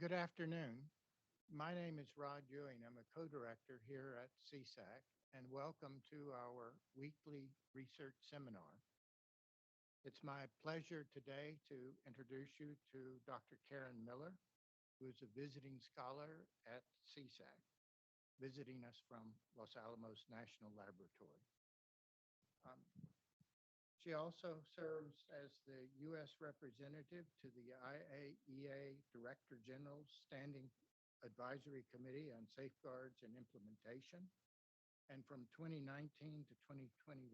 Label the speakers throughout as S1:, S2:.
S1: Good afternoon. My name is Rod Ewing. I'm a co-director here at CSAC, and welcome to our weekly research seminar. It's my pleasure today to introduce you to Dr. Karen Miller, who is a visiting scholar at CSAC, visiting us from Los Alamos National Laboratory. Um, She also serves as the U.S. representative to the IAEA Director General's Standing Advisory Committee on Safeguards and Implementation. And from 2019 to 2021,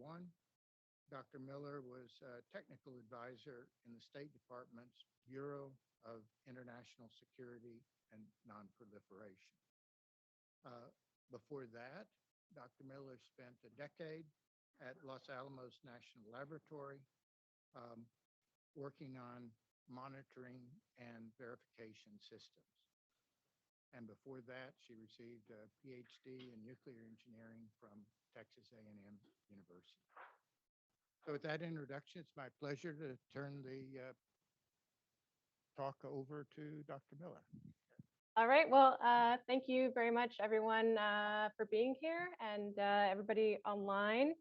S1: Dr. Miller was a technical advisor in the State Department's Bureau of International Security and Nonproliferation. Before that, Dr. Miller spent a decade at Los Alamos National Laboratory, working on monitoring and verification systems. And before that, she received a PhD in nuclear engineering from Texas A&M University. So with that introduction, it's my pleasure to turn the talk over to Dr. Miller.
S2: All right, well, thank you very much, everyone, for being here and everybody online.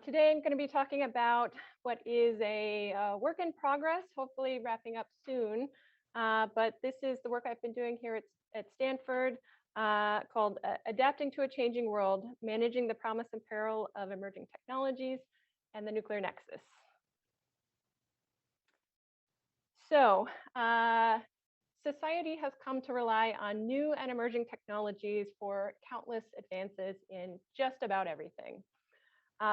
S2: Today, I'm going to be talking about what is a work in progress, hopefully wrapping up soon. But this is the work I've been doing here at Stanford called Adapting to a Changing World, Managing the Promise and Peril of Emerging Technologies and the Nuclear Nexus. So, society has come to rely on new and emerging technologies for countless advances in just about everything.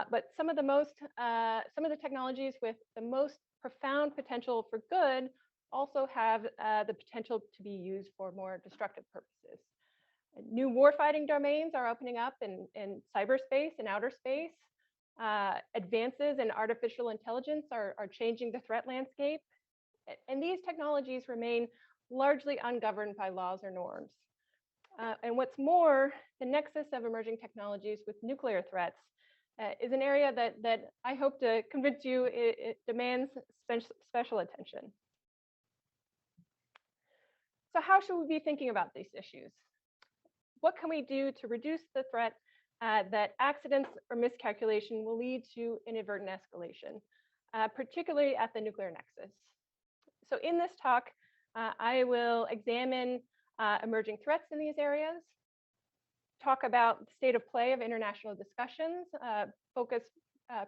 S2: But some of the technologies with the most profound potential for good also have the potential to be used for more destructive purposes. New warfighting domains are opening up in cyberspace and outer space. Advances in artificial intelligence are changing the threat landscape. And these technologies remain largely ungoverned by laws or norms. And what's more, the nexus of emerging technologies with nuclear threats is an area that I hope to convince you it demands special attention. So how should we be thinking about these issues? What can we do to reduce the threat that accidents or miscalculation will lead to inadvertent escalation, particularly at the nuclear nexus? So in this talk, I will examine emerging threats in these areas, talk about the state of play of international discussions, focus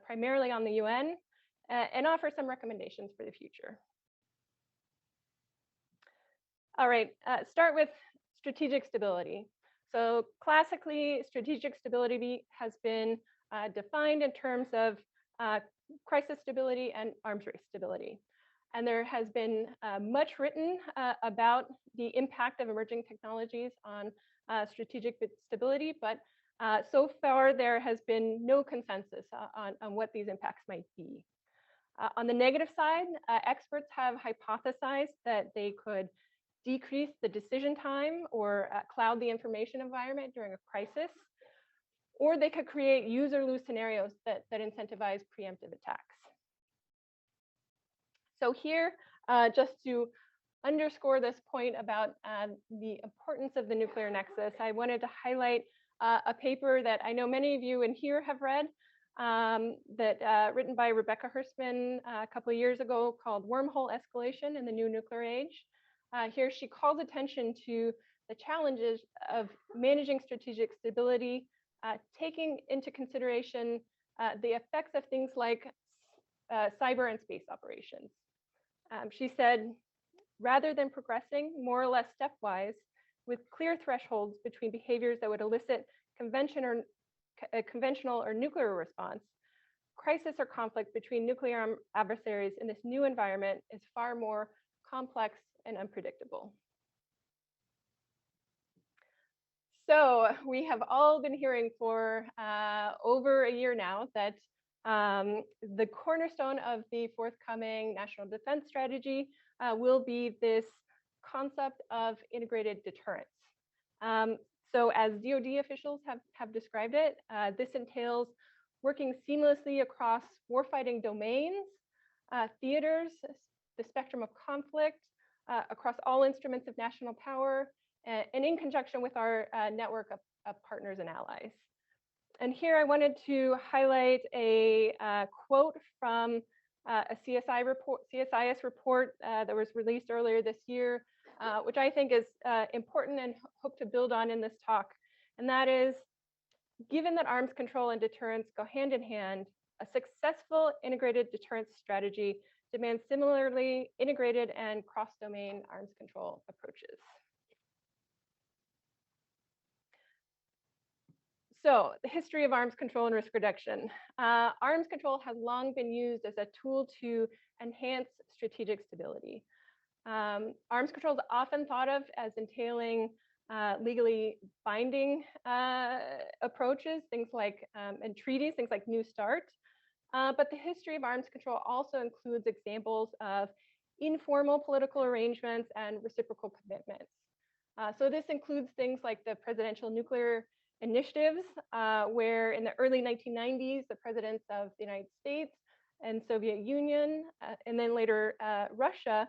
S2: primarily on the UN, and offer some recommendations for the future. All right, start with strategic stability. So classically, strategic stability has been defined in terms of crisis stability and arms race stability. And there has been much written about the impact of emerging technologies on strategic stability, but so far there has been no consensus on what these impacts might be. On the negative side, experts have hypothesized that they could decrease the decision time or cloud the information environment during a crisis, or they could create use-or-lose scenarios that incentivize preemptive attacks. So here, just to underscore this point about the importance of the nuclear nexus, I wanted to highlight a paper that I know many of you in here have read, written by Rebecca Hirschman a couple of years ago, called Wormhole Escalation in the New Nuclear Age. Here she calls attention to the challenges of managing strategic stability, taking into consideration the effects of things like cyber and space operations. She said, rather than progressing more or less stepwise with clear thresholds between behaviors that would elicit conventional or nuclear response, crisis or conflict between nuclear adversaries in this new environment is far more complex and unpredictable. So we have all been hearing for over a year now that the cornerstone of the forthcoming national defense strategy will be this concept of integrated deterrence. So as DoD officials have described it, this entails working seamlessly across warfighting domains, theaters, the spectrum of conflict, across all instruments of national power and in conjunction with our network of partners and allies. And here I wanted to highlight a quote from a CSIS report that was released earlier this year, which I think is important and hope to build on in this talk. And that is, given that arms control and deterrence go hand in hand, a successful integrated deterrence strategy demands similarly integrated and cross-domain arms control approaches. So the history of arms control and risk reduction. Arms control has long been used as a tool to enhance strategic stability. Arms control is often thought of as entailing legally binding approaches, things like, and treaties, things like New START. But the history of arms control also includes examples of informal political arrangements and reciprocal commitments. So this includes things like the presidential nuclear initiatives, where in the early 1990s, the presidents of the United States and Soviet Union, and then later Russia,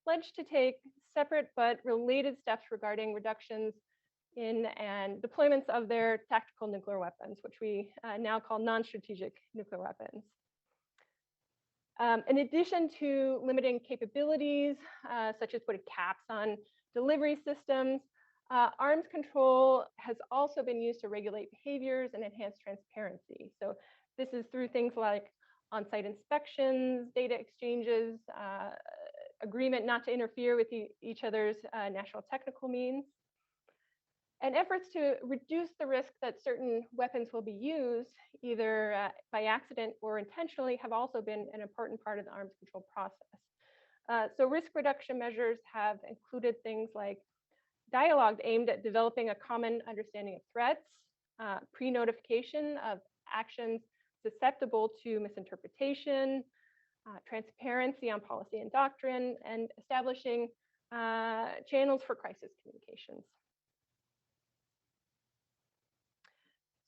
S2: pledged to take separate but related steps regarding reductions in and deployments of their tactical nuclear weapons, which we now call non-strategic nuclear weapons. In addition to limiting capabilities, such as putting caps on delivery systems, arms control has also been used to regulate behaviors and enhance transparency. So this is through things like on-site inspections, data exchanges, agreement not to interfere with each other's national technical means, and efforts to reduce the risk that certain weapons will be used, either by accident or intentionally, have also been an important part of the arms control process. So risk reduction measures have included things like dialogue aimed at developing a common understanding of threats, pre-notification of actions susceptible to misinterpretation, transparency on policy and doctrine, and establishing channels for crisis communications.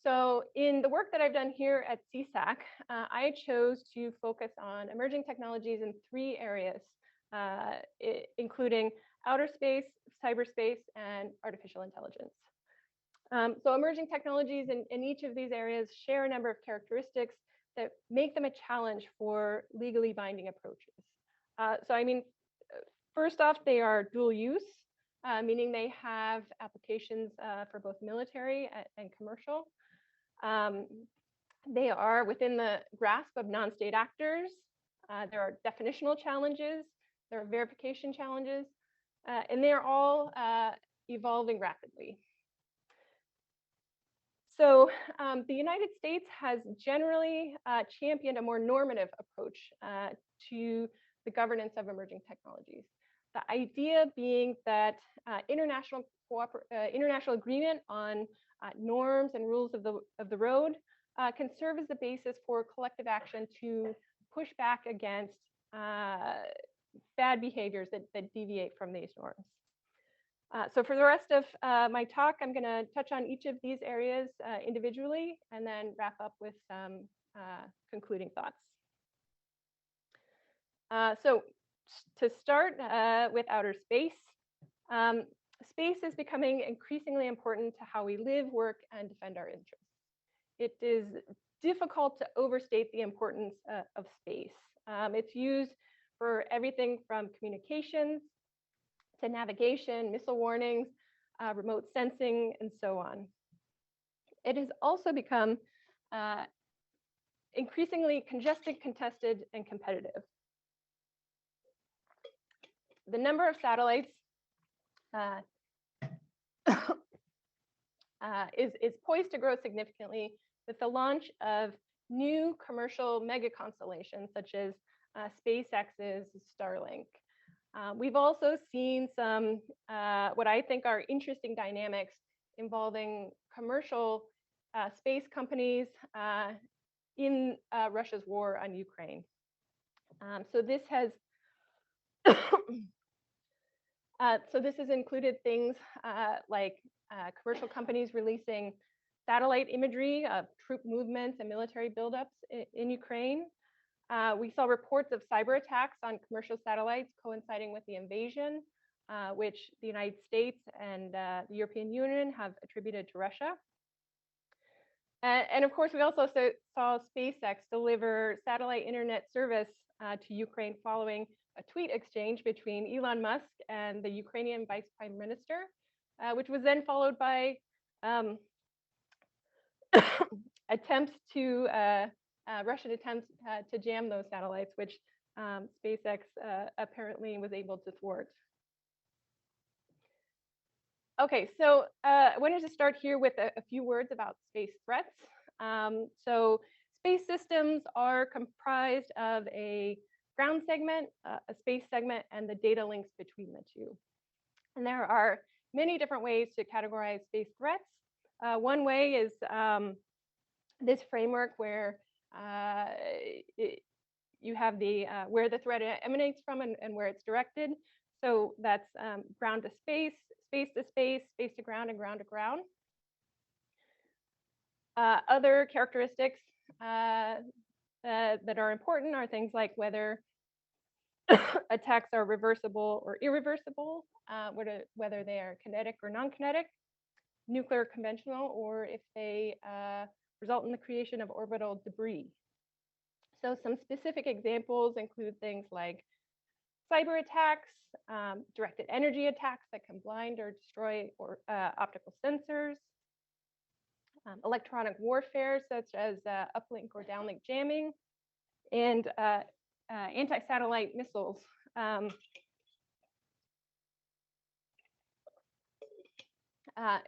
S2: So in the work that I've done here at CSAC, I chose to focus on emerging technologies in 3 areas, including outer space, cyberspace, and artificial intelligence. So emerging technologies in each of these areas share a number of characteristics that make them a challenge for legally binding approaches. So I mean, first off, they are dual use, meaning they have applications for both military and commercial. They are within the grasp of non-state actors. There are definitional challenges, there are verification challenges, and they're all evolving rapidly. So the United States has generally championed a more normative approach to the governance of emerging technologies. The idea being that international agreement on norms and rules of the road can serve as the basis for collective action to push back against bad behaviors that deviate from these norms. So for the rest of my talk, I'm going to touch on each of these areas individually and then wrap up with some concluding thoughts. So to start with outer space, space is becoming increasingly important to how we live, work, and defend our interests. It is difficult to overstate the importance of space. It's used for everything from communications to navigation, missile warnings, remote sensing, and so on. It has also become increasingly congested, contested, and competitive. The number of satellites is poised to grow significantly with the launch of new commercial mega constellations such as SpaceX's Starlink. We've also seen some what I think are interesting dynamics involving commercial space companies in Russia's war on Ukraine. So this has included things like commercial companies releasing satellite imagery of troop movements and military buildups in Ukraine, We saw reports of cyber attacks on commercial satellites coinciding with the invasion, which the United States and the European Union have attributed to Russia. And of course, we also saw SpaceX deliver satellite internet service to Ukraine following a tweet exchange between Elon Musk and the Ukrainian Vice Prime Minister, which was then followed by attempts to Russian attempts to jam those satellites, which SpaceX apparently was able to thwart. Okay, so I wanted to start here with a few words about space threats. So space systems are comprised of a ground segment, a space segment, and the data links between the two. And there are many different ways to categorize space threats. One way is this framework where you have the where the threat emanates from and where it's directed. So that's ground to space, space to space, space to ground, and ground to ground. Other characteristics that are important are things like whether attacks are reversible or irreversible, whether they are kinetic or non-kinetic, nuclear or conventional, or if they result in the creation of orbital debris. So some specific examples include things like cyber attacks, directed energy attacks that can blind or destroy optical sensors, electronic warfare such as uplink or downlink jamming, and anti-satellite missiles. And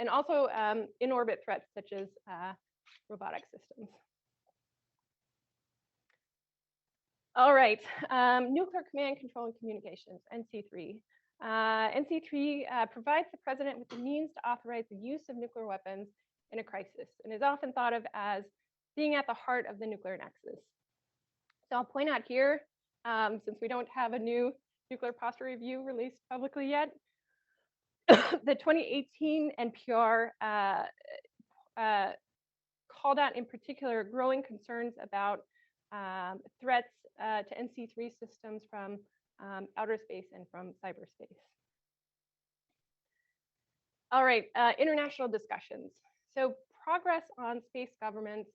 S2: also in-orbit threats such as robotic systems. All right, nuclear command, control, and communications, NC3. NC3 provides the president with the means to authorize the use of nuclear weapons in a crisis and is often thought of as being at the heart of the nuclear nexus. So I'll point out here, since we don't have a new nuclear posture review released publicly yet, the 2018 NPR called out in particular growing concerns about threats to NC3 systems from outer space and from cyberspace. All right, international discussions. So progress on space governments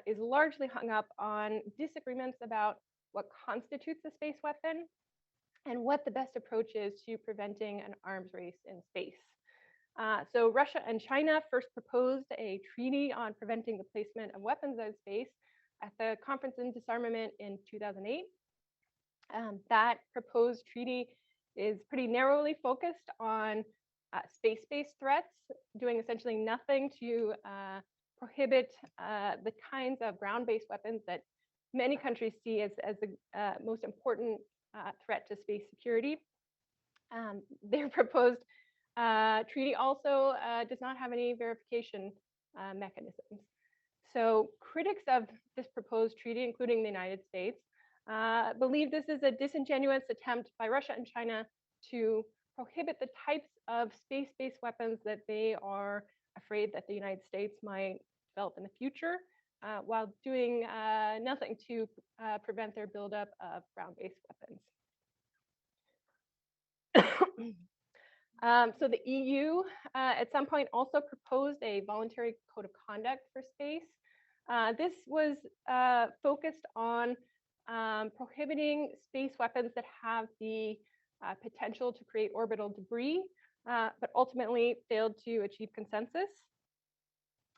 S2: is largely hung up on disagreements about what constitutes a space weapon and what the best approach is to preventing an arms race in space. So Russia and China first proposed a treaty on preventing the placement of weapons in space at the Conference on Disarmament in 2008. That proposed treaty is pretty narrowly focused on space-based threats, doing essentially nothing to prohibit the kinds of ground-based weapons that many countries see as the most important threat to space security. Their proposed treaty also does not have any verification mechanisms. So critics of this proposed treaty, including the United States, believe this is a disingenuous attempt by Russia and China to prohibit the types of space-based weapons that they are afraid that the United States might develop in the future, while doing nothing to prevent their buildup of ground-based weapons. So the EU at some point also proposed a voluntary code of conduct for space. This was focused on prohibiting space weapons that have the potential to create orbital debris, but ultimately failed to achieve consensus.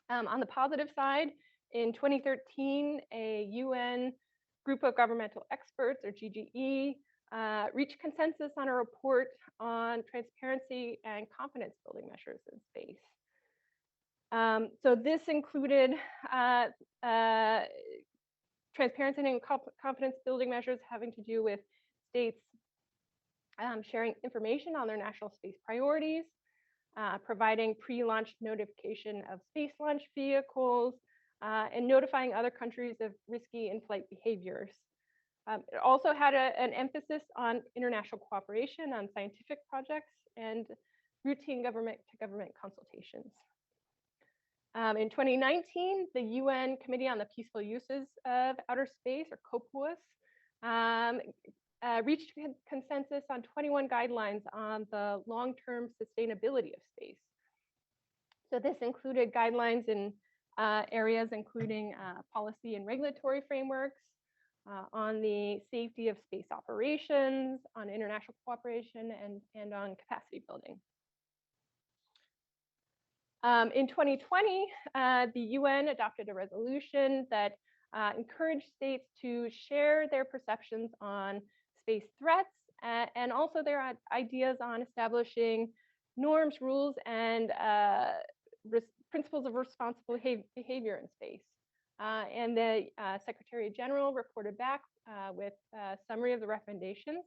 S2: On the positive side, in 2013, a UN group of governmental experts, or GGE, reached consensus on a report on transparency and confidence building measures in space. So this included transparency and confidence building measures having to do with states sharing information on their national space priorities, providing pre-launch notification of space launch vehicles, and notifying other countries of risky in-flight behaviors. It also had an emphasis on international cooperation on scientific projects and routine government-to-government consultations. In 2019, the UN Committee on the Peaceful Uses of Outer Space, or COPUOS, reached consensus on 21 guidelines on the long-term sustainability of space. So this included guidelines in areas including policy and regulatory frameworks, on the safety of space operations, on international cooperation, and on capacity building. In 2020, the UN adopted a resolution that encouraged states to share their perceptions on space threats and also their ideas on establishing norms, rules, and principles of responsible behavior in space. And the Secretary General reported back with a summary of the recommendations.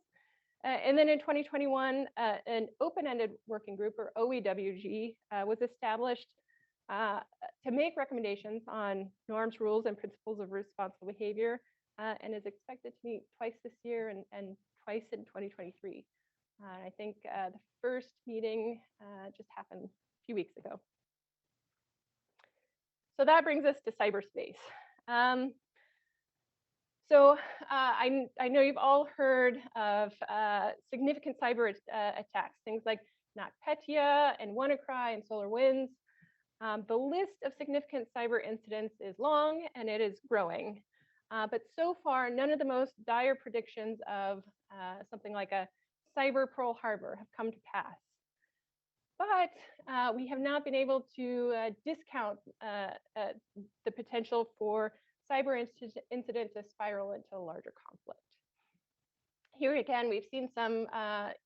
S2: And then in 2021, an open-ended working group, or OEWG, was established to make recommendations on norms, rules, and principles of responsible behavior, and is expected to meet twice this year and twice in 2023. I think the first meeting just happened a few weeks ago. So that brings us to cyberspace. I know you've all heard of significant cyber attacks, things like NotPetya and WannaCry and SolarWinds. The list of significant cyber incidents is long and it is growing. But so far, none of the most dire predictions of something like a cyber Pearl Harbor have come to pass. But we have not been able to discount the potential for cyber incident to spiral into a larger conflict. Here again, we've seen some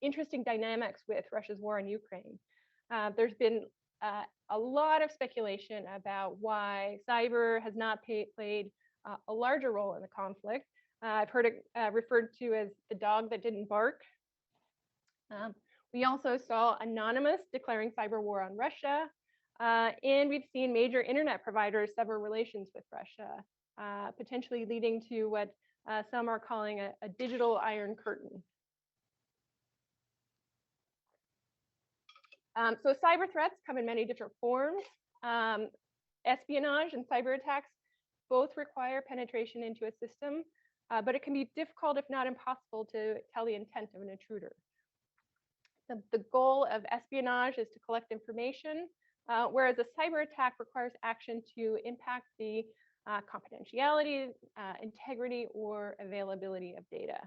S2: interesting dynamics with Russia's war in Ukraine. There's been a lot of speculation about why cyber has not played a larger role in the conflict. I've heard it referred to as the dog that didn't bark. We also saw Anonymous declaring cyber war on Russia, and we've seen major internet providers sever relations with Russia, potentially leading to what some are calling a digital iron curtain. So cyber threats come in many different forms. Espionage and cyber attacks both require penetration into a system, but it can be difficult, if not impossible, to tell the intent of an intruder. The goal of espionage is to collect information, whereas a cyber attack requires action to impact the confidentiality, integrity, or availability of data.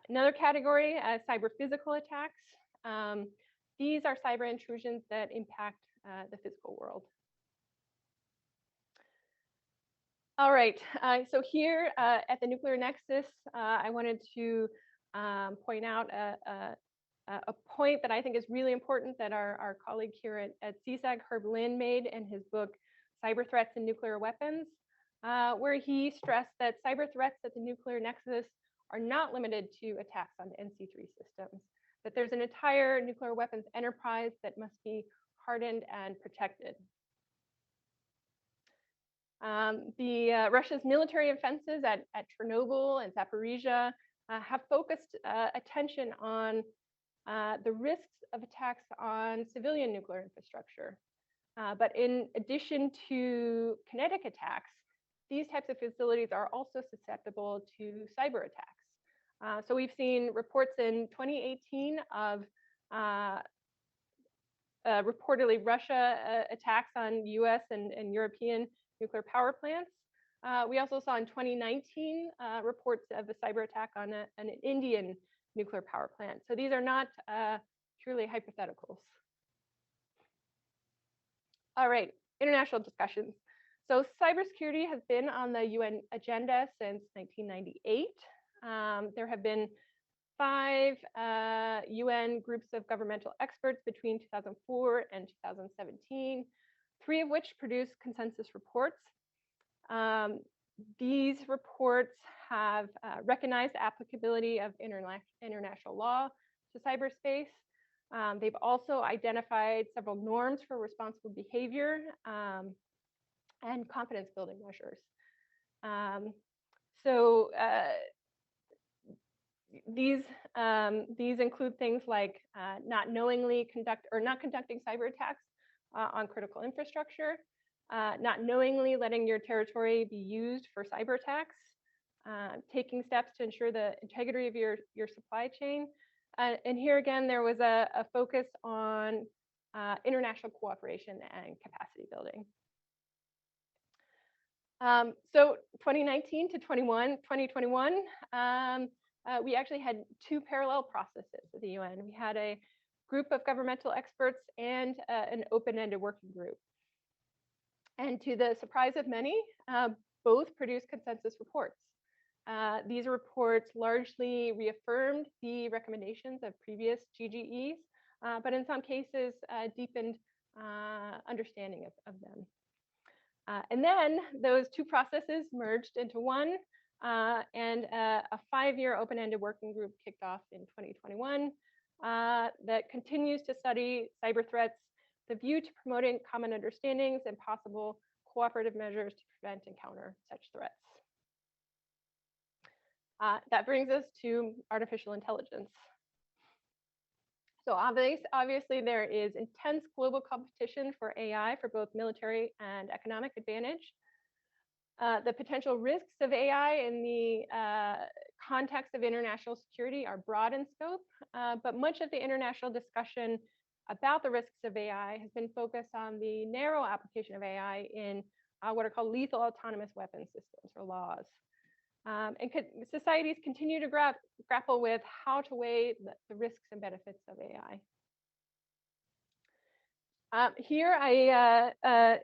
S2: Another category, cyber physical attacks. These are cyber intrusions that impact the physical world. All right, so here at the Nuclear Nexus, I wanted to point out a point that I think is really important that our colleague here at CSAC, Herb Lin, made in his book, Cyber Threats and Nuclear Weapons, where he stressed that cyber threats at the Nuclear Nexus are not limited to attacks on NC3 systems, that there's an entire nuclear weapons enterprise that must be hardened and protected. Russia's military offenses at Chernobyl and Zaporizhia have focused attention on the risks of attacks on civilian nuclear infrastructure. But in addition to kinetic attacks, these types of facilities are also susceptible to cyber attacks. So we've seen reports in 2018 of reportedly Russia attacks on US and European nuclear power plants. We also saw in 2019 reports of a cyber attack on an Indian nuclear power plant. So these are not purely hypotheticals. All right, international discussions. So cybersecurity has been on the UN agenda since 1998. There have been 5 UN groups of governmental experts between 2004 and 2017, 3 of which produced consensus reports. These reports have recognized the applicability of international law to cyberspace. They've also identified several norms for responsible behavior and confidence building measures. These include things like not conducting cyber attacks on critical infrastructure, not knowingly letting your territory be used for cyber attacks, taking steps to ensure the integrity of your supply chain. And here again, there was a focus on international cooperation and capacity building. So 2019 to 2021, we actually had two parallel processes at the UN. We had a group of governmental experts and an open-ended working group. And to the surprise of many, both produced consensus reports. These reports largely reaffirmed the recommendations of previous GGEs, but in some cases deepened understanding of them. And then those two processes merged into one, and a 5-year open-ended working group kicked off in 2021 that continues to study cyber threats, the view to promoting common understandings and possible cooperative measures to prevent and counter such threats. That brings us to artificial intelligence. So obviously there is intense global competition for AI for both military and economic advantage. The potential risks of AI in the context of international security are broad in scope, but much of the international discussion about the risks of AI has been focused on the narrow application of AI in what are called lethal autonomous weapon systems, or laws. And societies continue to grapple with how to weigh the risks and benefits of AI. Here I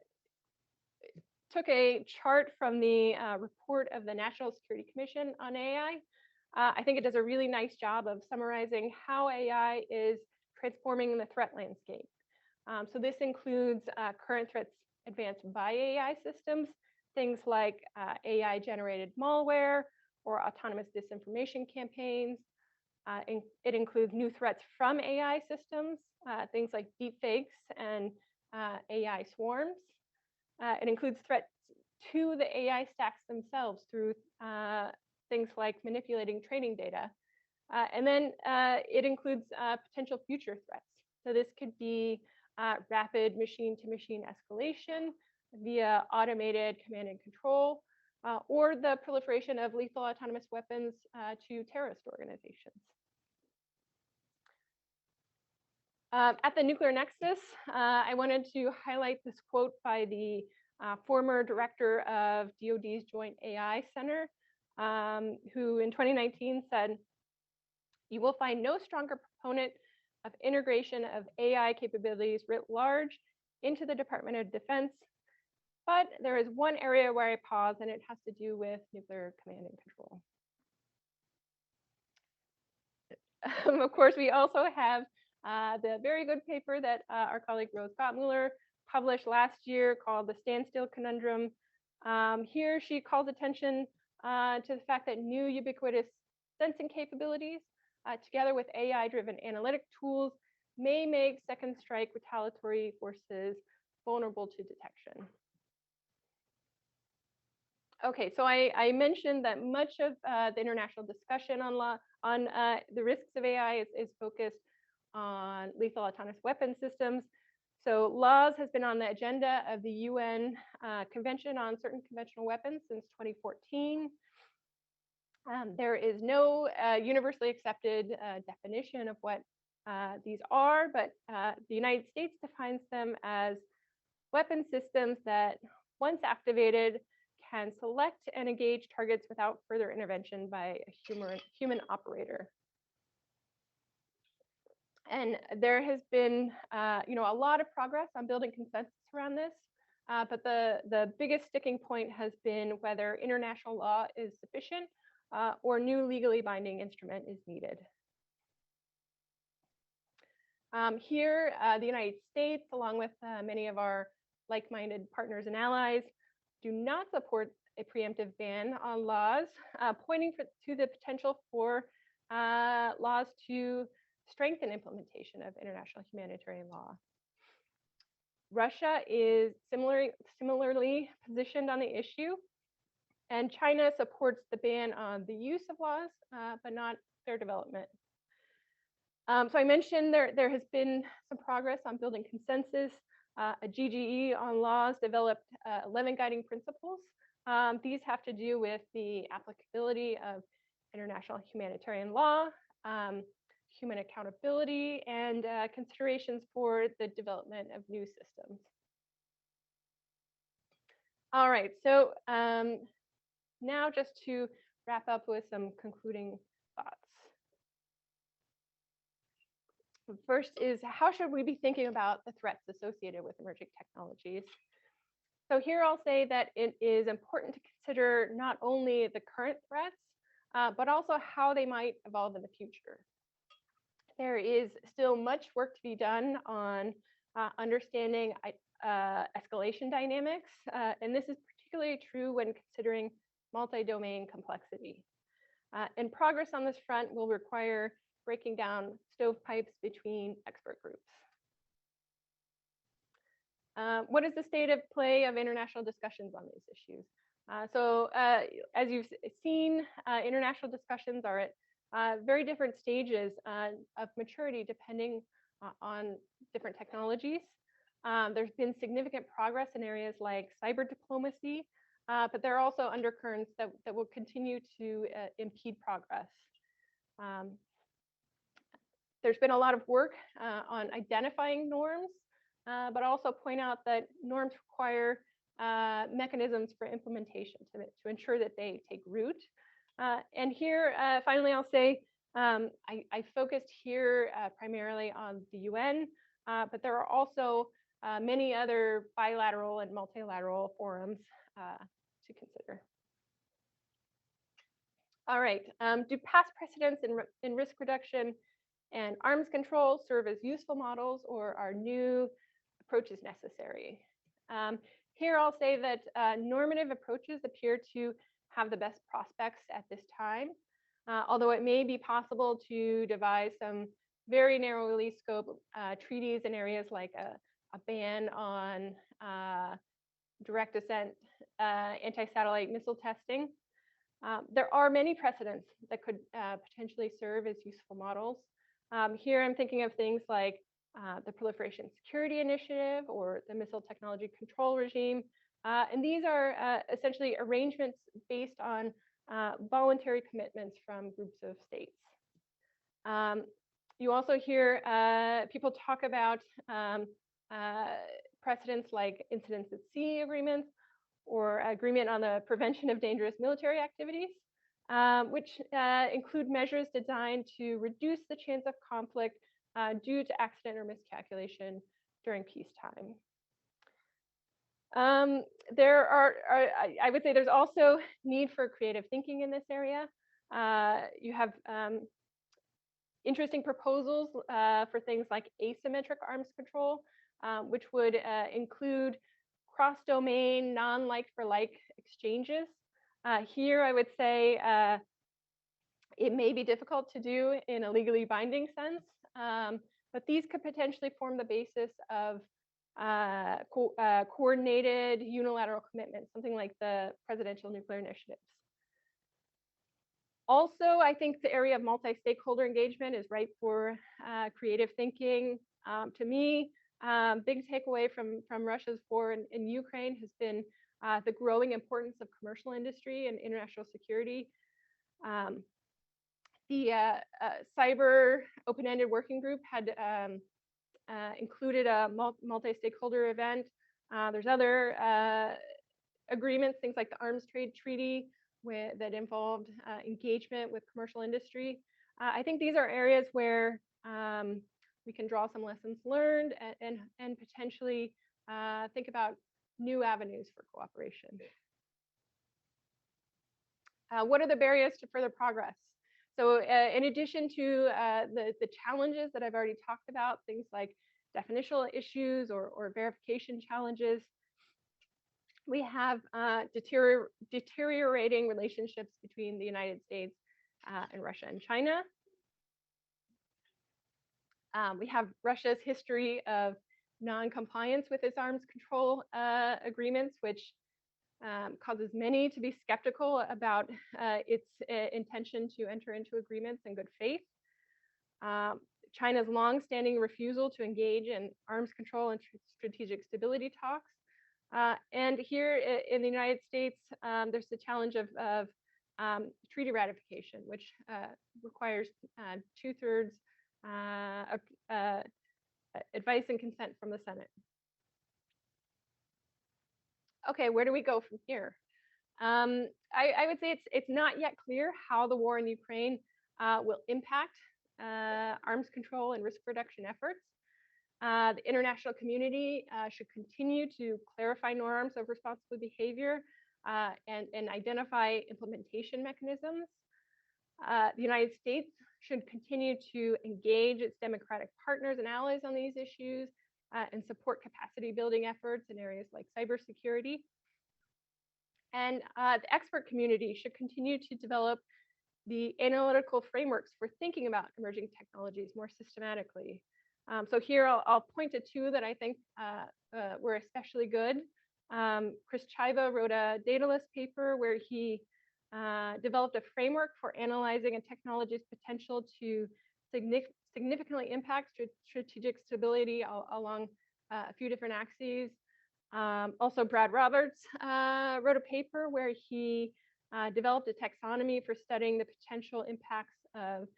S2: took a chart from the report of the National Security Commission on AI. I think it does a really nice job of summarizing how AI is transforming the threat landscape. So this includes current threats advanced by AI systems, things like AI-generated malware or autonomous disinformation campaigns. It includes new threats from AI systems, things like deepfakes and AI swarms. It includes threats to the AI stacks themselves through things like manipulating training data. And then it includes potential future threats. So this could be rapid machine-to-machine escalation via automated command and control, or the proliferation of lethal autonomous weapons to terrorist organizations. At the Nuclear Nexus, I wanted to highlight this quote by the former director of DoD's Joint AI Center, who in 2019 said, "You will find no stronger proponent of integration of AI capabilities writ large into the Department of Defense, but there is one area where I pause, and it has to do with nuclear command and control." Of course, we also have the very good paper that our colleague Rose Gottmuller published last year called "The Standstill Conundrum." Here she calls attention to the fact that new ubiquitous sensing capabilities, together with AI-driven analytic tools, may make second strike retaliatory forces vulnerable to detection. Okay, so I mentioned that much of the international discussion on the risks of AI is focused on lethal autonomous weapon systems. So laws has been on the agenda of the UN Convention on Certain Conventional Weapons since 2014. There is no universally accepted definition of what these are, but the United States defines them as weapon systems that, once activated, can select and engage targets without further intervention by a human operator. And there has been, a lot of progress on building consensus around this, but the biggest sticking point has been whether international law is sufficient or new legally binding instrument is needed. Here, the United States, along with many of our like-minded partners and allies, do not support a preemptive ban on laws, pointing to the potential for laws to strengthen implementation of international humanitarian law. Russia is similarly positioned on the issue, and China supports the ban on the use of laws, but not their development. So I mentioned there has been some progress on building consensus. a GGE on laws developed 11 guiding principles. These have to do with the applicability of international humanitarian law, human accountability, and considerations for the development of new systems. All right, so now just to wrap up with some concluding thoughts. First is, how should we be thinking about the threats associated with emerging technologies? So here I'll say that it is important to consider not only the current threats, but also how they might evolve in the future. There is still much work to be done on understanding escalation dynamics, and this is particularly true when considering multi-domain complexity. And progress on this front will require breaking down stovepipes between expert groups. What is the state of play of international discussions on these issues? As you've seen, international discussions are at very different stages of maturity depending on different technologies. There's been significant progress in areas like cyber diplomacy, but there are also undercurrents that will continue to impede progress. There's been a lot of work on identifying norms, but also point out that norms require mechanisms for implementation to ensure that they take root. And here, finally, I'll say, I focused here primarily on the UN, but there are also many other bilateral and multilateral forums to consider. All right, do past precedents in risk reduction and arms control serve as useful models, or are new approaches necessary? Here I'll say that normative approaches appear to have the best prospects at this time, although it may be possible to devise some very narrowly scoped treaties in areas like a ban on direct ascent anti-satellite missile testing. There are many precedents that could potentially serve as useful models. Here I'm thinking of things like the Proliferation Security Initiative or the Missile Technology Control Regime. And these are essentially arrangements based on voluntary commitments from groups of states. You also hear people talk about precedents like incidents at sea agreements or agreement on the prevention of dangerous military activities, which include measures designed to reduce the chance of conflict due to accident or miscalculation during peacetime. I would say there's also need for creative thinking in this area. You have interesting proposals for things like asymmetric arms control, which would include cross-domain, non-like-for-like exchanges. Here, I would say it may be difficult to do in a legally binding sense, but these could potentially form the basis of coordinated unilateral commitments, something like the Presidential Nuclear Initiatives. Also, I think the area of multi-stakeholder engagement is ripe for creative thinking. To me, big takeaway from Russia's war in Ukraine has been the growing importance of commercial industry and international security. The cyber open-ended working group had included a multi-stakeholder event. There's other agreements, things like the Arms Trade Treaty that involved engagement with commercial industry. I think these are areas where we can draw some lessons learned and potentially think about new avenues for cooperation. What are the barriers to further progress? So in addition to the challenges that I've already talked about, things like definitional issues or verification challenges, we have deteriorating relationships between the United States and Russia and China. We have Russia's history of non-compliance with its arms control agreements, which causes many to be skeptical about its intention to enter into agreements in good faith. China's longstanding refusal to engage in arms control and strategic stability talks. And here in the United States, there's the challenge of treaty ratification, which requires 2/3 advice and consent from the Senate. Okay, where do we go from here? I would say it's not yet clear how the war in Ukraine will impact arms control and risk reduction efforts. The international community should continue to clarify norms of responsible behavior and identify implementation mechanisms. The United States should continue to engage its democratic partners and allies on these issues and support capacity building efforts in areas like cybersecurity. And the expert community should continue to develop the analytical frameworks for thinking about emerging technologies more systematically. So here I'll point to two that I think were especially good. Chris Chiva wrote a Daedalus paper where he developed a framework for analyzing a technology's potential to significantly impact strategic stability along a few different axes. Also, Brad Roberts wrote a paper where he developed a taxonomy for studying the potential impacts of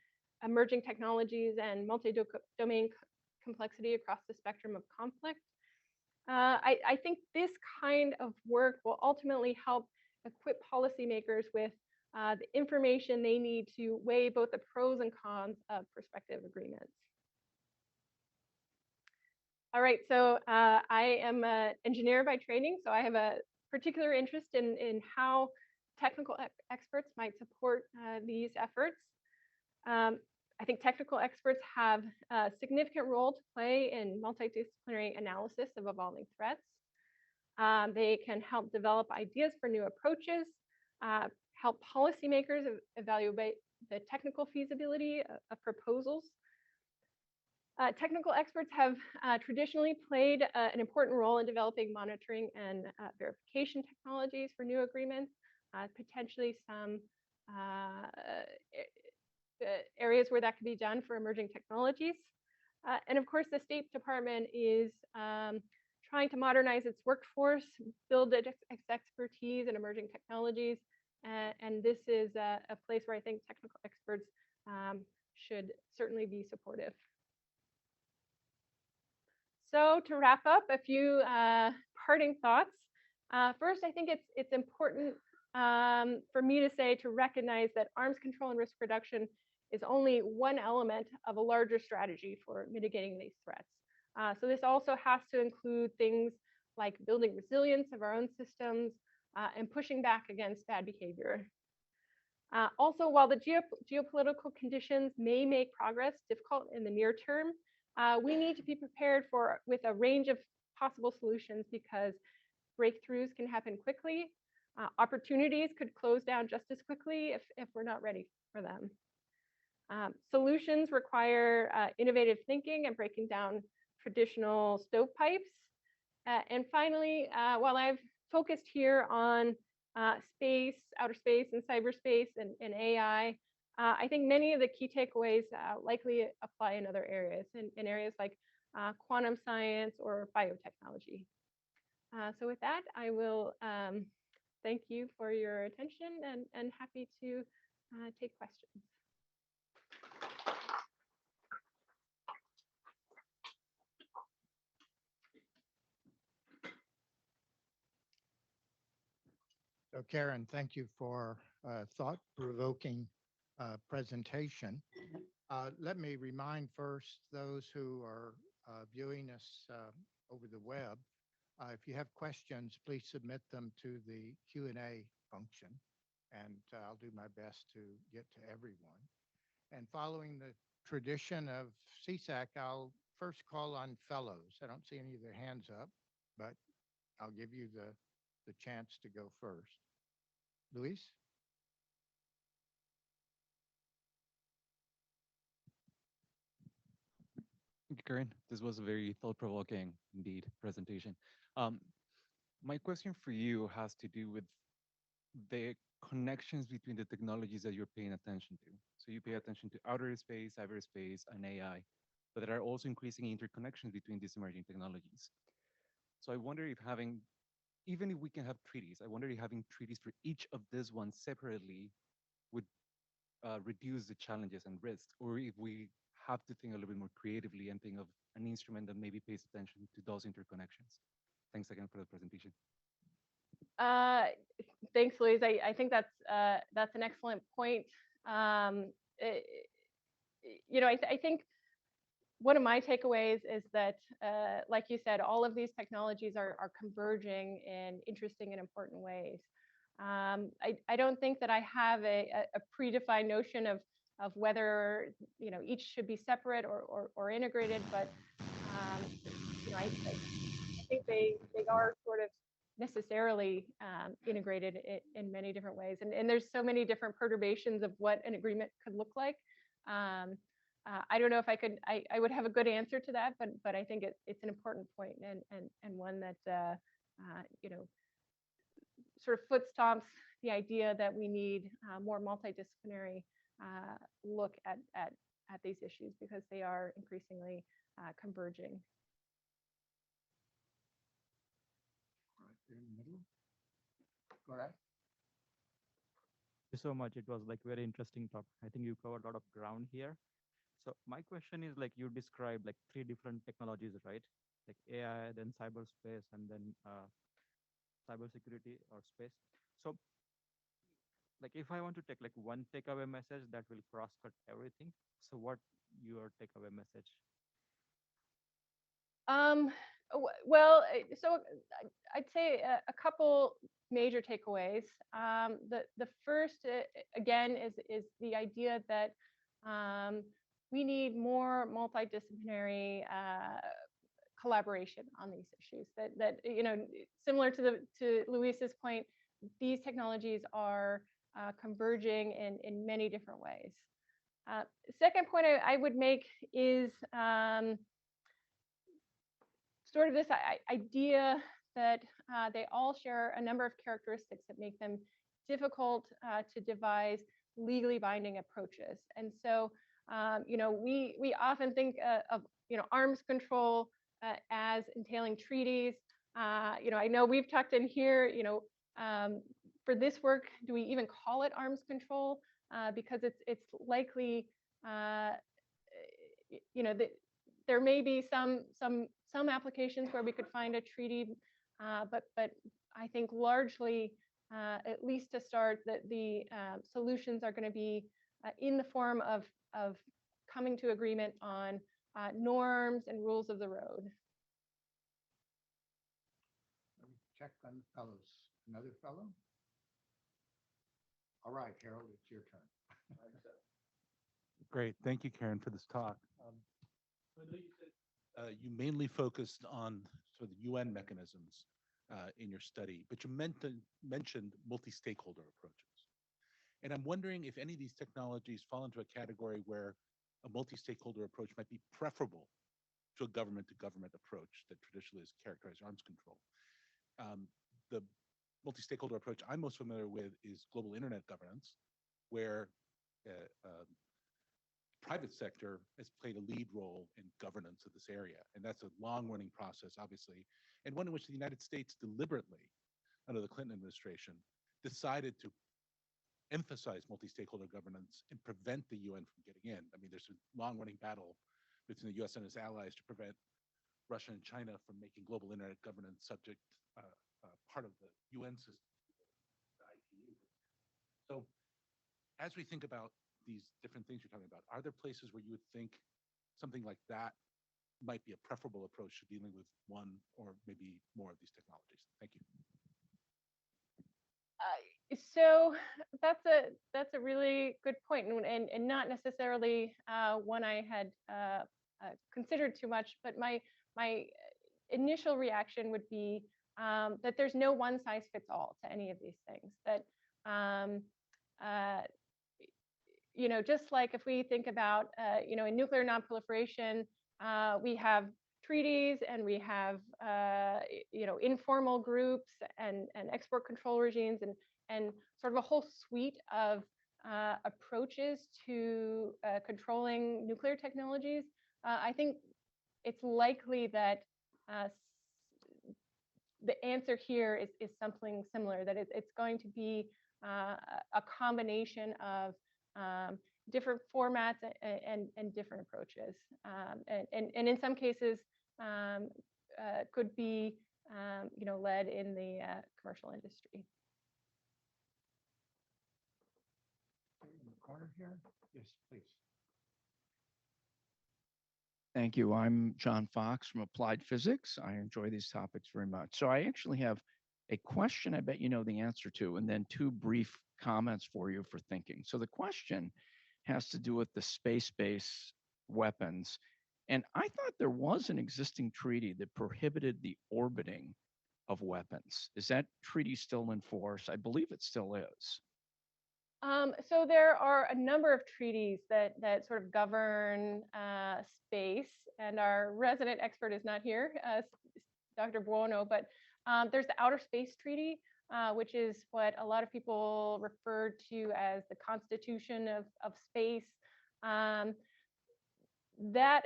S2: emerging technologies and multi-domain complexity across the spectrum of conflict. I think this kind of work will ultimately help equip policymakers with the information they need to weigh both the pros and cons of prospective agreements. All right, so I am an engineer by training, so I have a particular interest in how technical experts might support these efforts. I think technical experts have a significant role to play in multidisciplinary analysis of evolving threats. They can help develop ideas for new approaches, help policymakers evaluate the technical feasibility of proposals. Technical experts have traditionally played an important role in developing monitoring and verification technologies for new agreements, potentially some areas where that could be done for emerging technologies. And of course, the State Department is trying to modernize its workforce, build its expertise in emerging technologies. And this is a place where I think technical experts should certainly be supportive. So to wrap up, a few parting thoughts. First, I think it's important for me to say to recognize that arms control and risk reduction is only one element of a larger strategy for mitigating these threats. So this also has to include things like building resilience of our own systems and pushing back against bad behavior. Also, while the geopolitical conditions may make progress difficult in the near term, we need to be prepared with a range of possible solutions because breakthroughs can happen quickly. Opportunities could close down just as quickly if we're not ready for them. Solutions require innovative thinking and breaking down traditional stovepipes. And finally, while I've focused here on space, outer space, and cyberspace and AI, I think many of the key takeaways likely apply in other areas, in areas like quantum science or biotechnology. So with that, I will thank you for your attention and happy to take questions.
S1: So Karen, thank you for a thought-provoking presentation. Let me remind first those who are viewing us over the web, if you have questions, please submit them to the Q&A function, and I'll do my best to get to everyone. And following the tradition of CSAC, I'll first call on fellows. I don't see any of their hands up, but I'll give you the chance to go first. Luis?
S3: Thank you, Karen. This was a very thought-provoking, indeed, presentation. My question for you has to do with the connections between the technologies that you're paying attention to. So So you pay attention to outer space, cyberspace, and AI, but there are also increasing interconnections between these emerging technologies. So I wonder if having, even if we can have treaties, I wonder if having treaties for each of these ones separately would reduce the challenges and risks, or if we have to think a little bit more creatively and think of an instrument that maybe pays attention to those interconnections. Thanks again for the presentation.
S2: Uh, Thanks, Louise. I think that's an excellent point. It, I think one of my takeaways is that, like you said, all of these technologies are converging in interesting and important ways. I don't think that I have a predefined notion of whether each should be separate or integrated, but I think they are sort of necessarily integrated in many different ways, and there's so many different perturbations of what an agreement could look like. I don't know if I would have a good answer to that, but I think it's an important point and one that sort of foot stomps the idea that we need more multidisciplinary look at these issues, because they are increasingly converging.
S1: Right there in the middle. Go ahead.
S4: Thank you so much. It was like very interesting talk. I think you covered a lot of ground here. So my question is, like, you described like 3 different technologies, right? Like AI, then cyberspace, and then cybersecurity or space. So like if I want to take like one takeaway message that will cross-cut everything, so what your takeaway message?
S2: Well, so I'd say a couple major takeaways. The first, again, is the idea that we need more multidisciplinary collaboration on these issues. That similar to Luis's point, these technologies are converging in many different ways. Second point I would make is sort of this idea that they all share a number of characteristics that make them difficult to devise legally binding approaches. And so, we often think of arms control as entailing treaties. I know we've talked in here, for this work, do we even call it arms control? Because it's likely, there may be some applications where we could find a treaty, but I think largely, at least to start, that the solutions are going to be in the form of coming to agreement on norms and rules of the road.
S1: Let me check on the fellows. Another fellow? All right, Harold, it's your turn.
S5: Great. Thank you, Karen, for this talk. So I know you said you mainly focused on sort of the UN mechanisms in your study, but you mentioned multi-stakeholder approaches. And I'm wondering if any of these technologies fall into a category where a multi-stakeholder approach might be preferable to a government-to-government approach that traditionally is characterized as arms control. The multi-stakeholder approach I'm most familiar with is global internet governance, where private sector has played a lead role in governance of this area. And that's a long-running process, obviously, and one in which the United States deliberately, under the Clinton administration, decided to emphasize multi-stakeholder governance and prevent the UN from getting in. I mean, there's a long-running battle between the US and its allies to prevent Russia and China from making global internet governance subject part of the UN system, the ITU. So as we think about these different things you're talking about, are there places where you would think something like that might be a preferable approach to dealing with one or maybe more of these technologies? Thank you.
S2: So that's a really good point, and not necessarily one I had considered too much. But my initial reaction would be that there's no one size fits all to any of these things. That just like if we think about in nuclear nonproliferation, we have treaties and we have informal groups and export control regimes and sort of a whole suite of approaches to controlling nuclear technologies, I think it's likely that the answer here is something similar, that it's going to be a combination of different formats and different approaches. And in some cases could be led in the commercial industry.
S1: In the corner here? Yes, please.
S6: Thank you. I'm John Fox from Applied Physics. I enjoy these topics very much. So I actually have a question I bet you know the answer to, and then two brief comments for you for thinking. So the question has to do with the space-based weapons. And I thought there was an existing treaty that prohibited the orbiting of weapons. Is that treaty still in force? I believe it still is.
S2: So there are a number of treaties that sort of govern space, and our resident expert is not here, Dr. Buono, but there's the Outer Space Treaty, which is what a lot of people refer to as the Constitution of Space. That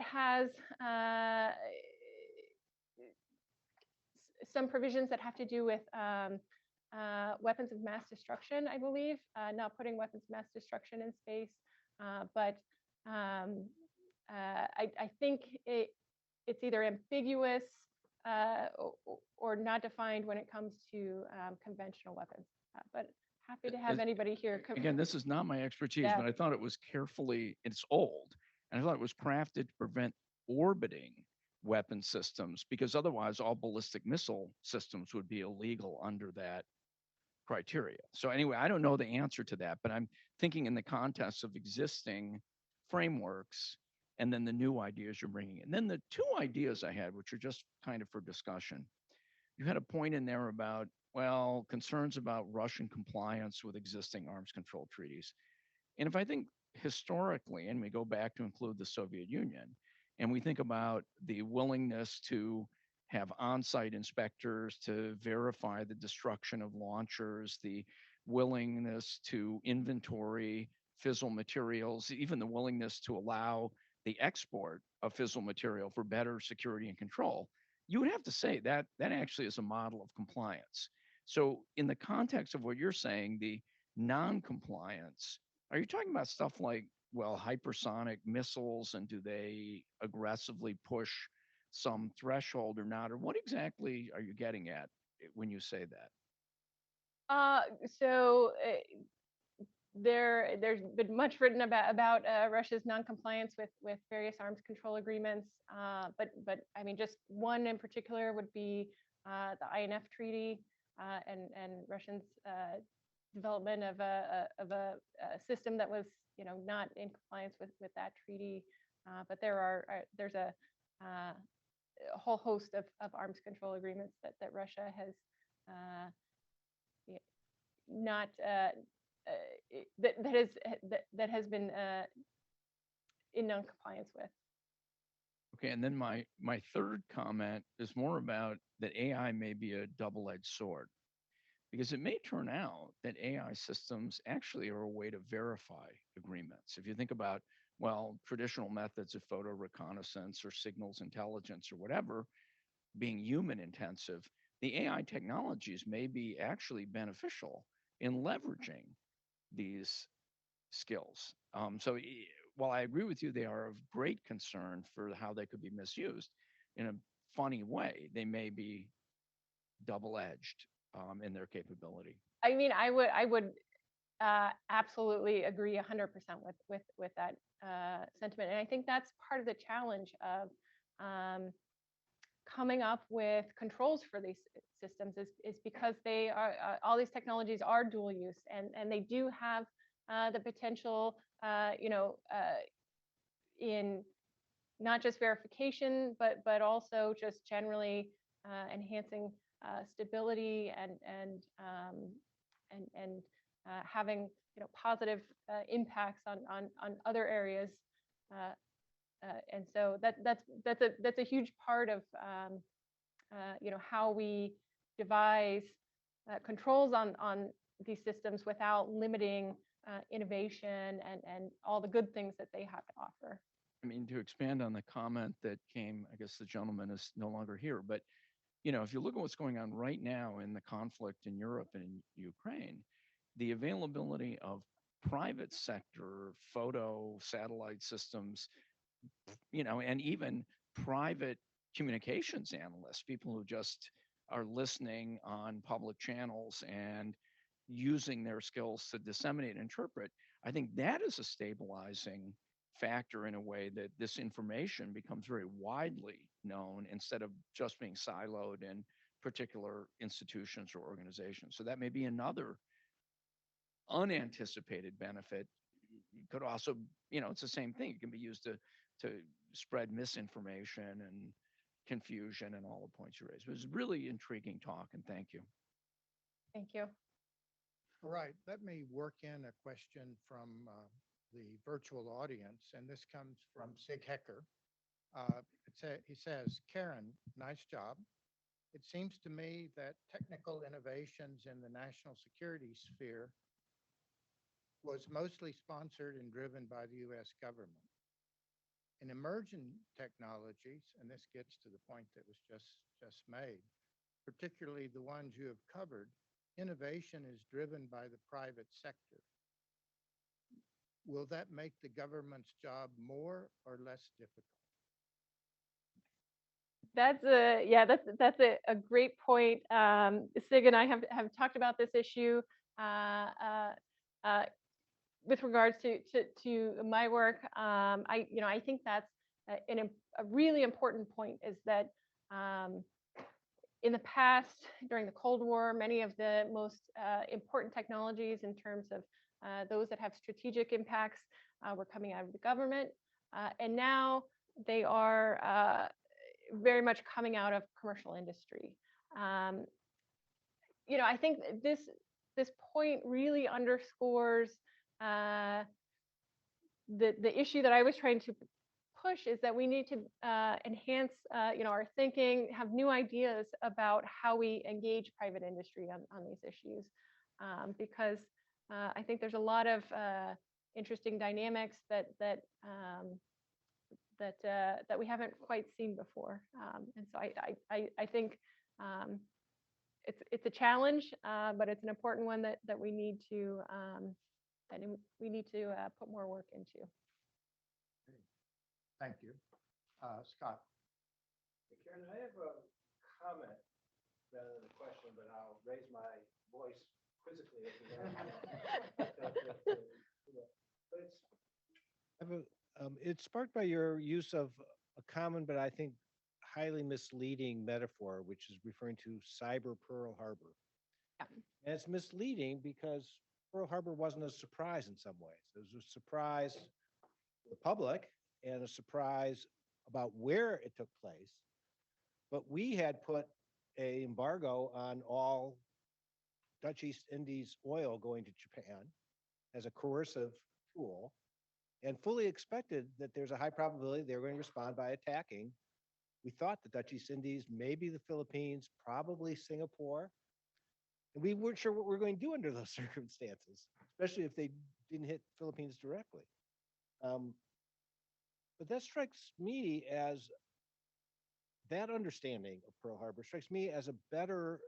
S2: has some provisions that have to do with weapons of mass destruction, I believe, not putting weapons of mass destruction in space, but I think it's either ambiguous or not defined when it comes to conventional weapons. But happy to have anybody here.
S6: Again, this is not my expertise,
S2: Yeah.
S6: but I thought it was carefully, it's old, and I thought it was crafted to prevent orbiting weapon systems, because otherwise all ballistic missile systems would be illegal under that criteria. So anyway, I don't know the answer to that, but I'm thinking in the context of existing frameworks and then the new ideas you're bringing in. Then the two ideas I had, which are just kind of for discussion. You had a point in there about, well, concerns about Russian compliance with existing arms control treaties. And if I think historically, and we go back to include the Soviet Union, and we think about the willingness to have on-site inspectors to verify the destruction of launchers, the willingness to inventory fissile materials, even the willingness to allow the export of fissile material for better security and control, you would have to say that that actually is a model of compliance. So in the context of what you're saying, the non-compliance, are you talking about stuff like, well, hypersonic missiles, and do they aggressively push some threshold or not? Or what exactly are you getting at when you say that?
S2: There's been much written about Russia's non-compliance with various arms control agreements, but I mean, just one in particular would be the INF Treaty and Russia's development of a system that was not in compliance with that treaty. But there's a whole host of arms control agreements that Russia has not that has been in non-compliance with.
S6: Okay, and then my third comment is more about that AI may be a double-edged sword, because it may turn out that AI systems actually are a way to verify agreements. If you think about, well, traditional methods of photo reconnaissance or signals intelligence or whatever being human intensive, the AI technologies may be actually beneficial in leveraging these skills. So while I agree with you, they are of great concern for how they could be misused in a funny way. They may be double-edged in their capability.
S2: I mean, I would absolutely agree 100% with that sentiment, and I think that's part of the challenge of coming up with controls for these systems is because they are all these technologies are dual use, and they do have the potential, in not just verification, but also just generally enhancing stability and having positive impacts on other areas, and so that's a huge part of how we devise controls on these systems without limiting innovation and all the good things that they have to offer.
S6: I mean, to expand on the comment that came, I guess the gentleman is no longer here, but if you look at what's going on right now in the conflict in Europe and in Ukraine, the availability of private sector photo satellite systems, and even private communications analysts, people who just are listening on public channels and using their skills to disseminate and interpret, I think that is a stabilizing factor in a way that this information becomes very widely known instead of just being siloed in particular institutions or organizations. So that may be another unanticipated benefit. It could also, it's the same thing. It can be used to spread misinformation and confusion and all the points you raised. It was really intriguing talk, and thank you.
S2: Thank you.
S1: All right, let me work in a question from the virtual audience, and this comes from Sig Hecker. He says, Karen, nice job. It seems to me that technical innovations in the national security sphere was mostly sponsored and driven by the U.S. government. In emerging technologies, and this gets to the point that was just made, particularly the ones you have covered, innovation is driven by the private sector. Will that make the government's job more or less difficult?
S2: That's a great point. Sig and I have talked about this issue with regards to my work. I think that's a really important point, is that in the past, during the Cold War, many of the most important technologies in terms of those that have strategic impacts were coming out of the government, and now they are very much coming out of commercial industry. I think this point really underscores the issue that I was trying to push, is that we need to enhance our thinking, have new ideas about how we engage private industry on these issues, because I think there's a lot of interesting dynamics that we haven't quite seen before, and so I think it's a challenge, but it's an important one that we need to put more work into.
S1: Thank you. Scott.
S7: Karen, I have a comment rather than a question, but I'll raise my voice quizzically if you want.
S8: It's sparked by your use of a common, but I think highly misleading metaphor, which is referring to cyber Pearl Harbor.
S2: Yeah.
S8: And it's misleading because Pearl Harbor wasn't a surprise in some ways. It was a surprise to the public and a surprise about where it took place. But we had put an embargo on all Dutch East Indies oil going to Japan as a coercive tool, and fully expected that there's a high probability they were going to respond by attacking. We thought the Dutch East Indies, maybe the Philippines, probably Singapore. And we weren't sure what we were going to do under those circumstances, especially if they didn't hit Philippines directly. But that strikes me as, that understanding of Pearl Harbor strikes me as a better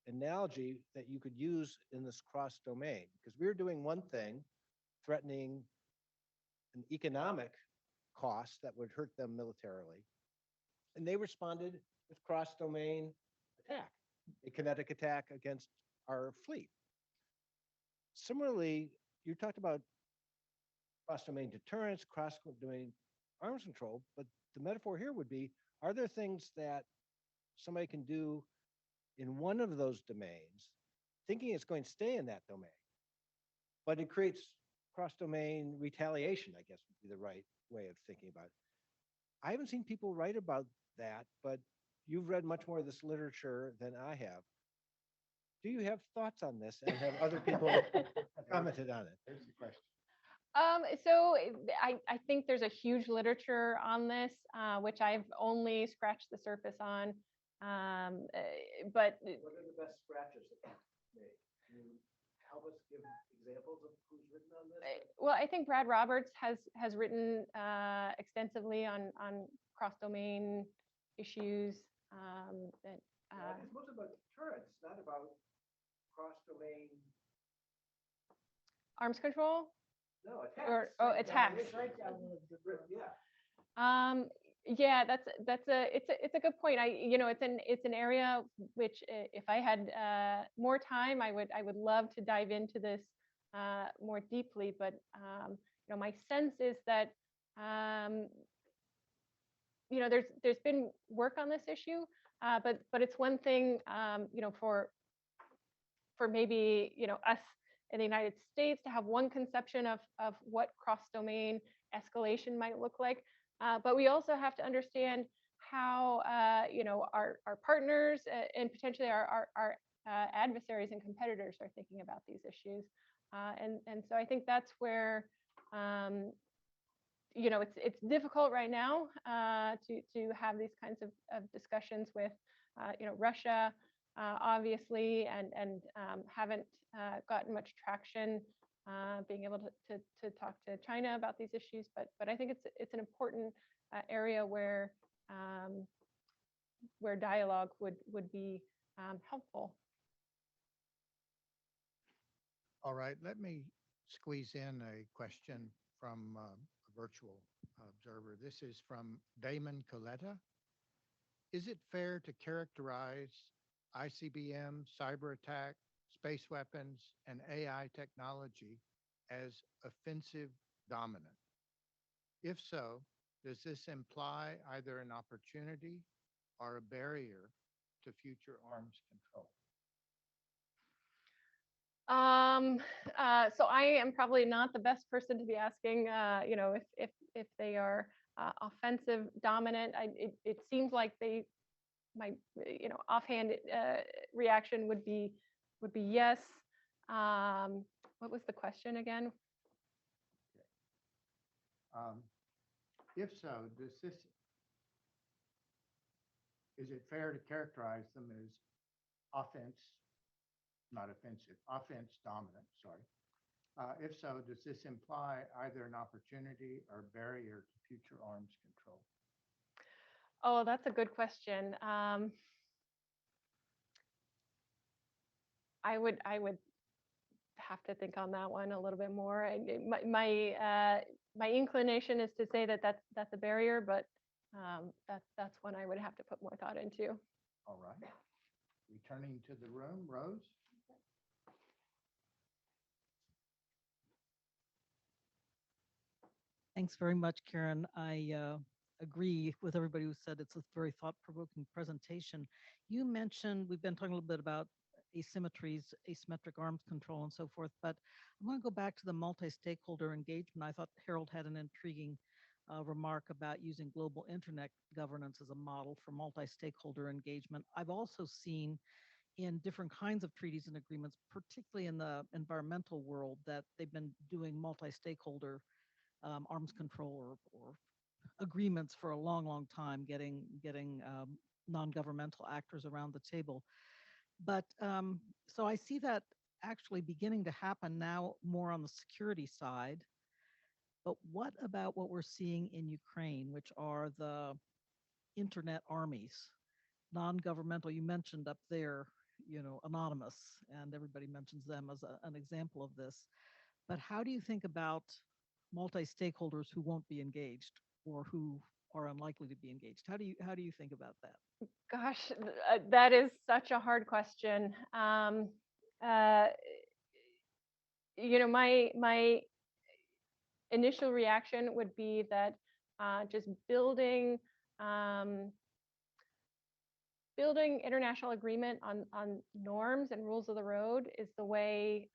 S8: analogy that you could use in this cross domain, because we were doing one thing, threatening an economic cost that would hurt them militarily, and they responded with cross domain attack, a kinetic attack against our fleet. Similarly, you talked about cross domain deterrence, cross domain arms control, but the metaphor here would be, are there things that somebody can do in one of those domains, thinking it's going to stay in that domain, but it creates cross-domain retaliation, I guess would be the right way of thinking about it. I haven't seen people write about that, but you've read much more of this literature than I have. Do you have thoughts on this, and have other people commented on it?
S1: There's the question.
S2: So I think there's a huge literature on this, which I've only scratched the surface on. But
S7: What are the best scratches that you made? Can you help us give examples of who's written on this?
S2: Well, I think Brad Roberts has written extensively on cross-domain issues. That
S7: It's mostly about deterrence, not about cross-domain.
S2: arms control.
S7: No, attacks.
S2: Or attacks.
S7: Yeah.
S2: Yeah, it's a good point. It's an area which if I had more time, I would love to dive into this more deeply. But my sense is that there's been work on this issue, but it's one thing for maybe us in the United States to have one conception of what cross-domain escalation might look like. But we also have to understand how our partners and potentially our adversaries and competitors are thinking about these issues. And so I think that's where it's difficult right now to have these kinds of discussions with Russia, obviously, and haven't gotten much traction being able to talk to China about these issues. But I think it's an important area where dialogue would be helpful.
S1: All right, let me squeeze in a question from a virtual observer. This is from Damon Coletta. Is it fair to characterize ICBM, cyber attack, space weapons, and AI technology as offensive dominant? If so, does this imply either an opportunity or a barrier to future arms control?
S2: So I am probably not the best person to be asking, if they are offensive dominant. It seems like my offhand reaction would be yes. What was the question again?
S1: If so, is it fair to characterize them as offense dominant, sorry. If so, does this imply either an opportunity or barrier to future arms control?
S2: Oh, that's a good question. I would have to think on that one a little bit more. My inclination is to say that that's a barrier, but that's one I would have to put more thought into.
S1: All right. Returning to the room, Rose.
S9: Thanks very much, Karen. I agree with everybody who said it's a very thought-provoking presentation. You mentioned, we've been talking a little bit about asymmetries, asymmetric arms control and so forth, but I want to go back to the multi-stakeholder engagement. I thought Harold had an intriguing remark about using global internet governance as a model for multi-stakeholder engagement. I've also seen in different kinds of treaties and agreements, particularly in the environmental world, that they've been doing multi-stakeholder arms control or agreements for a long time, getting non-governmental actors around the table. But so I see that actually beginning to happen now more on the security side. But what about what we're seeing in Ukraine, which are the internet armies, non-governmental? You mentioned up there, anonymous, and everybody mentions them as an example of this. But how do you think about multi-stakeholders who won't be engaged or who are unlikely to be engaged? How do you think about that?
S2: Gosh, that is such a hard question. My initial reaction would be that just building international agreement on norms and rules of the road is the way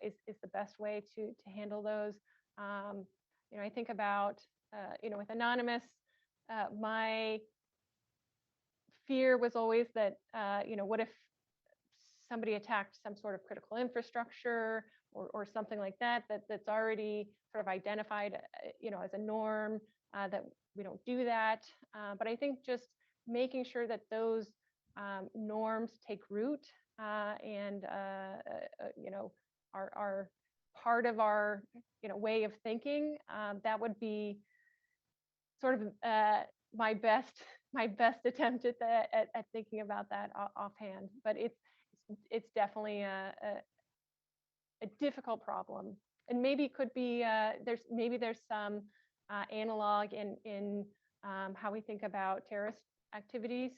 S2: is the best way to handle those. I think about with anonymous, my fear was always that what if somebody attacked some sort of critical infrastructure or something like that's already sort of identified as a norm, that we don't do that. But I think just making sure that those norms take root and are part of our way of thinking. That would be sort of my best attempt at thinking about that offhand. But it's definitely a difficult problem, and maybe it could be there's some analog in how we think about terrorist activities.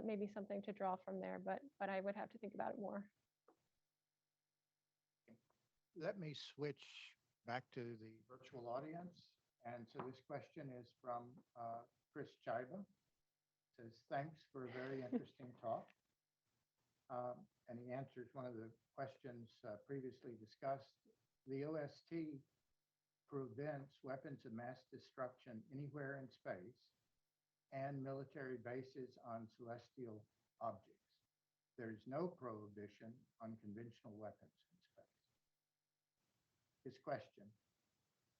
S2: Maybe something to draw from there, but I would have to think about it more.
S1: Let me switch back to the virtual audience. And so this question is from Chris Chiba. Says, thanks for a very interesting talk. And he answers one of the questions previously discussed. The OST prevents weapons of mass destruction anywhere in space and military bases on celestial objects. There is no prohibition on conventional weapons in space. His question,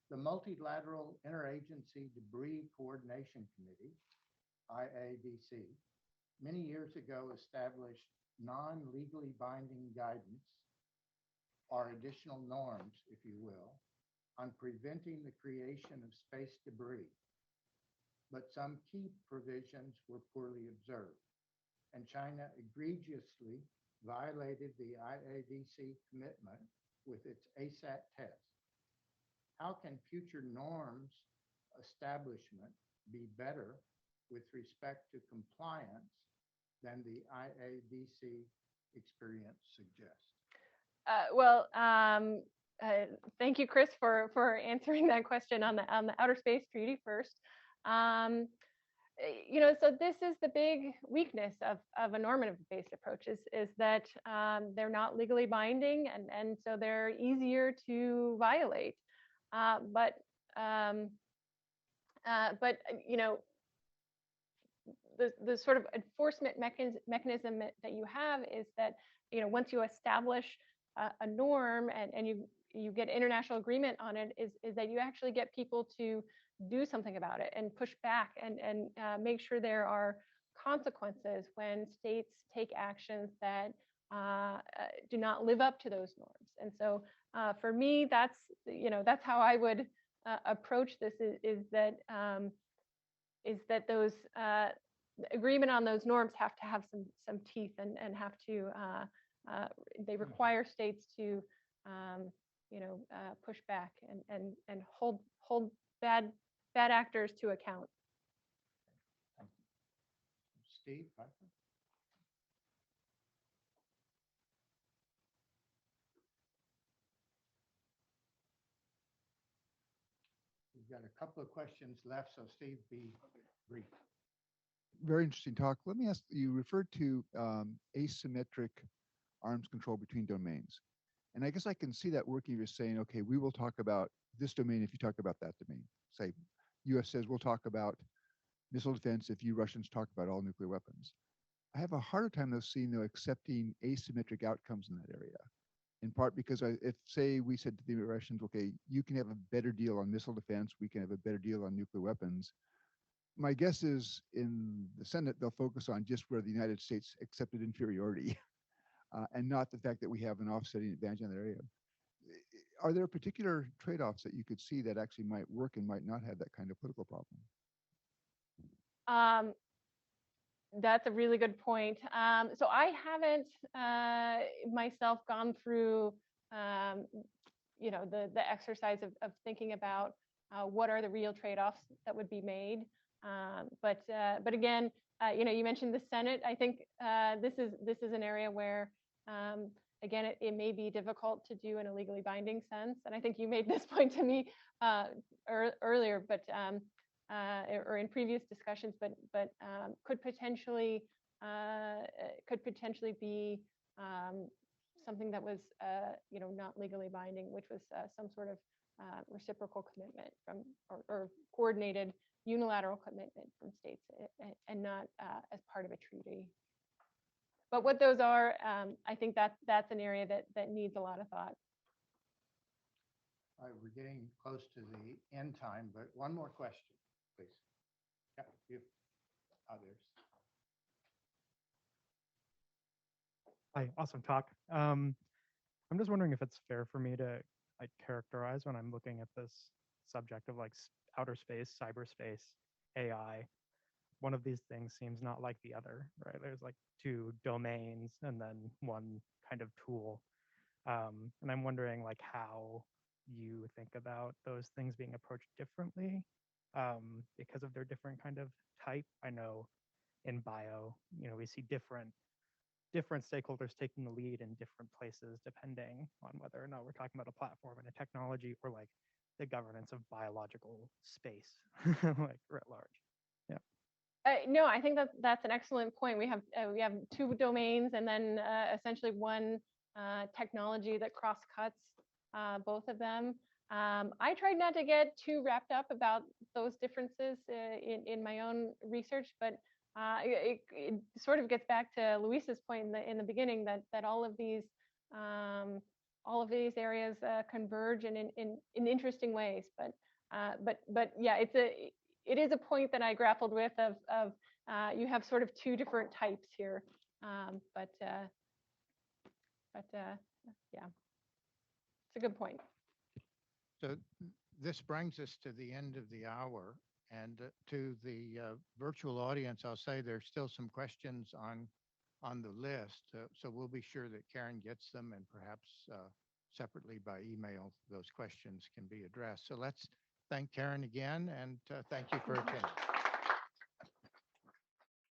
S1: the Multilateral Interagency Debris Coordination Committee, IABC, many years ago established non-legally binding guidance or additional norms, if you will, on preventing the creation of space debris. But some key provisions were poorly observed, and China egregiously violated the IABC commitment with its ASAT test. How can future norms establishment be better with respect to compliance than the IABC experience suggests?
S2: Thank you, Chris, for answering that question on the Outer Space Treaty first. So this is the big weakness of a normative-based approach is that they're not legally binding, and so they're easier to violate. But the sort of enforcement mechanism that you have is that once you establish a norm and you get international agreement on it, is that you actually get people to do something about it and push back and make sure there are consequences when states take actions that do not live up to those norms. And so for me, that's how I would approach this is that those agreement on those norms have to have some teeth and have to they require states to push back and hold bad actors to account.
S1: Thank you. Steve, Piper? We've got a couple of questions left, so Steve, be brief.
S10: Very interesting talk. Let me ask, you referred to asymmetric arms control between domains. And I guess I can see that working. You're saying, okay, we will talk about this domain if you talk about that domain. Say, US says we'll talk about missile defense if you Russians talk about all nuclear weapons. I have a harder time though seeing though accepting asymmetric outcomes in that area. In part because if say we said to the Russians, okay, you can have a better deal on missile defense, we can have a better deal on nuclear weapons. My guess is in the Senate, they'll focus on just where the United States accepted inferiority and not the fact that we have an offsetting advantage in that area. Are there particular trade-offs that you could see that actually might work and might not have that kind of political problem?
S2: That's a really good point. So I haven't myself gone through the exercise of thinking about what are the real trade-offs that would be made. But again, you mentioned the Senate. I think this is an area where again it may be difficult to do in a legally binding sense. And I think you made this point to me earlier, but or in previous discussions, but could potentially be something that was not legally binding, which was some sort of reciprocal commitment from or coordinated unilateral commitment from states and not as part of a treaty. But what those are, I think that's an area that needs a lot of thought.
S1: All right, we're getting close to the end time, but one more question, please. Yeah, you, others.
S11: Hi, awesome talk. I'm just wondering if it's fair for me to like characterize when I'm looking at this subject of like outer space, cyberspace, AI. One of these things seems not like the other, right? There's like two domains and then one kind of tool. And I'm wondering like how you think about those things being approached differently because of their different kind of type. I know in bio, we see different stakeholders taking the lead in different places depending on whether or not we're talking about a platform and a technology or like the governance of biological space, like writ large. Yeah.
S2: No, I think that that's an excellent point. We have two domains and then essentially one technology that cross cuts both of them. I tried not to get too wrapped up about those differences in my own research, but it sort of gets back to Luis's point in the beginning that all of these areas converge in interesting ways. But yeah, it is a point that I grappled with of you have sort of two different types here. But yeah, it's a good point.
S1: So this brings us to the end of the hour. And to the virtual audience, I'll say there's still some questions on the list. So we'll be sure that Karen gets them, and perhaps separately by email, those questions can be addressed. So let's thank Karen again, and thank you for attending.